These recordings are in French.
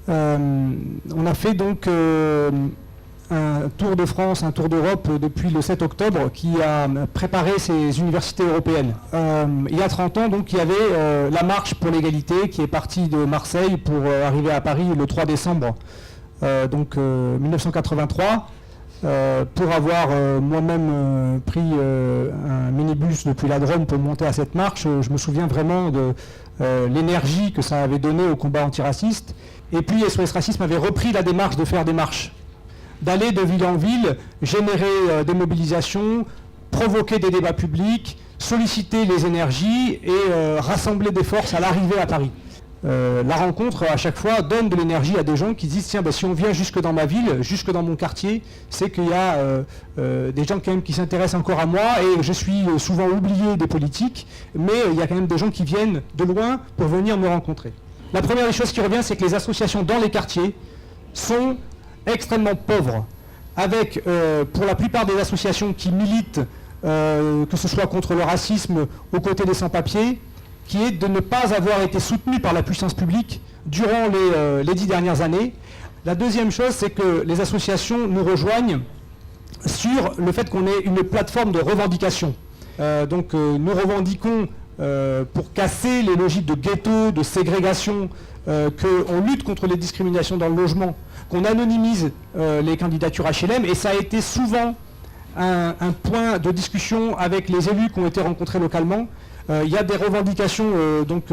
On a fait donc un tour de France, un tour d'Europe depuis le 7 octobre qui a préparé ces universités européennes. Il y a 30 ans, donc, il y avait la marche pour l'égalité qui est partie de Marseille pour arriver à Paris le 3 décembre 1983. Pour avoir moi-même pris un minibus depuis la Drôme pour monter à cette marche, je me souviens vraiment de l'énergie que ça avait donné au combat antiraciste. Et puis SOS Racisme avait repris la démarche de faire des marches, d'aller de ville en ville, générer des mobilisations, provoquer des débats publics, solliciter les énergies et rassembler des forces à l'arrivée à Paris. La rencontre, à chaque fois, donne de l'énergie à des gens qui disent « Tiens, si on vient jusque dans ma ville, jusque dans mon quartier, c'est qu'il y a des gens quand même qui s'intéressent encore à moi et je suis souvent oublié des politiques, mais il y a quand même des gens qui viennent de loin pour venir me rencontrer. » La première des choses qui revient, c'est que les associations dans les quartiers sont extrêmement pauvres, avec, pour la plupart des associations qui militent, que ce soit contre le racisme, aux côtés des sans-papiers, qui est de ne pas avoir été soutenu par la puissance publique durant les 10 dernières années. La deuxième chose, c'est que les associations nous rejoignent sur le fait qu'on ait une plateforme de revendication. Nous revendiquons, pour casser les logiques de ghetto, de ségrégation, qu'on lutte contre les discriminations dans le logement, qu'on anonymise les candidatures HLM, et ça a été souvent un point de discussion avec les élus qui ont été rencontrés localement. Il y a des revendications,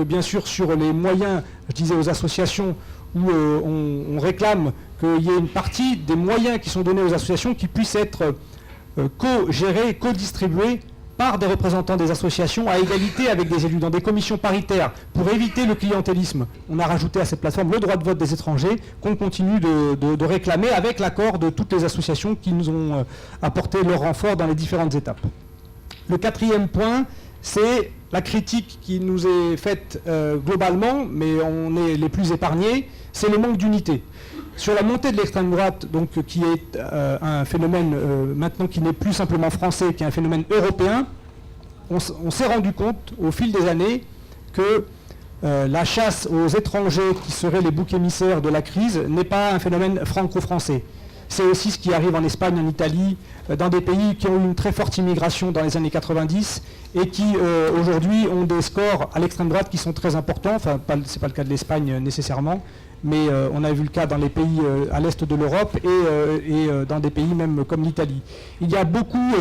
bien sûr, sur les moyens, je disais aux associations, où on réclame qu'il y ait une partie des moyens qui sont donnés aux associations qui puissent être co-gérés, co-distribués par des représentants des associations à égalité avec des élus dans des commissions paritaires pour éviter le clientélisme. On a rajouté à cette plateforme le droit de vote des étrangers qu'on continue de réclamer avec l'accord de toutes les associations qui nous ont apporté leur renfort dans les différentes étapes. Le quatrième point, c'est la critique qui nous est faite globalement, mais on est les plus épargnés, c'est le manque d'unité. Sur la montée de l'extrême droite, qui est un phénomène maintenant qui n'est plus simplement français, qui est un phénomène européen, on s'est rendu compte au fil des années que la chasse aux étrangers qui seraient les boucs émissaires de la crise n'est pas un phénomène franco-français. C'est aussi ce qui arrive en Espagne, en Italie, dans des pays qui ont eu une très forte immigration dans les années 90 et qui aujourd'hui ont des scores à l'extrême droite qui sont très importants. Enfin, ce n'est pas le cas de l'Espagne nécessairement, mais on a vu le cas dans les pays à l'est de l'Europe et dans des pays même comme l'Italie. Il y a beaucoup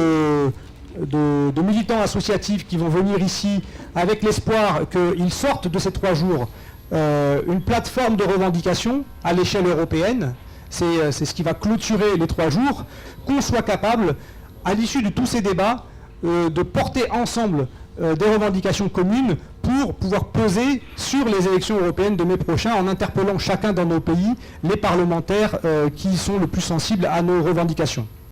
de militants associatifs qui vont venir ici avec l'espoir qu'ils sortent de ces 3 jours une plateforme de revendication à l'échelle européenne. C'est ce qui va clôturer les 3 jours, qu'on soit capable, à l'issue de tous ces débats, de porter ensemble des revendications communes pour pouvoir peser sur les élections européennes de mai prochain en interpellant chacun dans nos pays les parlementaires qui sont le plus sensibles à nos revendications.